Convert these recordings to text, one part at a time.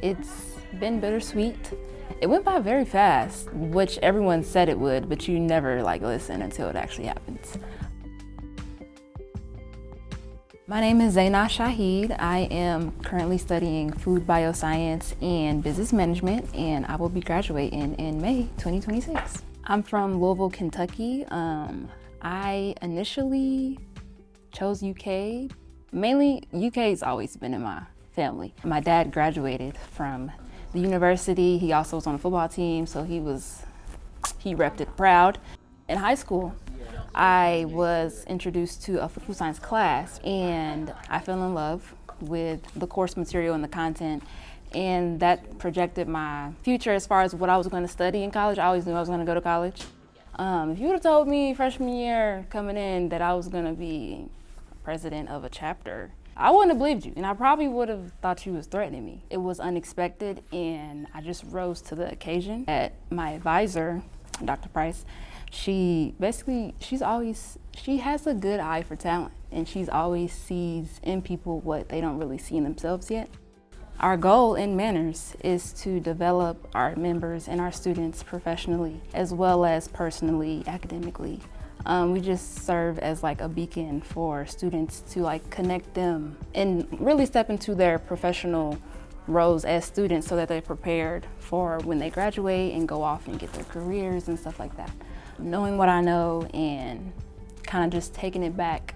It's been bittersweet. It went by very fast, which everyone said it would, but you never listen until it actually happens. My name is Zaynah Shahid. I am currently studying Food Bioscience and Business Management, and I will be graduating in May 2026. I'm from Louisville, Kentucky. I initially chose UK. Mainly, UK's always been in my family. My dad graduated from the university. He also was on the football team, so he repped it proud. In high school, I was introduced to a food science class, and I fell in love with the course material and the content, and that projected my future as far as what I was going to study in college. I always knew I was going to go to college. If you would have told me freshman year coming in that I was going to be president of a chapter, I wouldn't have believed you, and I probably would have thought you was threatening me. It was unexpected, and I just rose to the occasion. My advisor, Dr. Price, she has a good eye for talent, and she's always sees in people what they don't really see in themselves yet. Our goal in MANRRS is to develop our members and our students professionally, as well as personally, academically. We just serve as a beacon for students to connect them and really step into their professional roles as students so that they're prepared for when they graduate and go off and get their careers and stuff like that. Knowing what I know and kind of just taking it back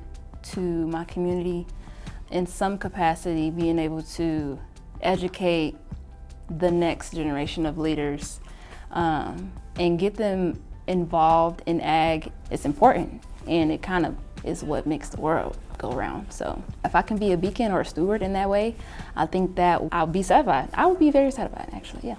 to my community in some capacity, being able to educate the next generation of leaders and get them involved in ag is important, and it kind of is what makes the world go round. So if I can be a beacon or a steward in that way, I think that I'll be satisfied. I would be very satisfied, actually, yeah.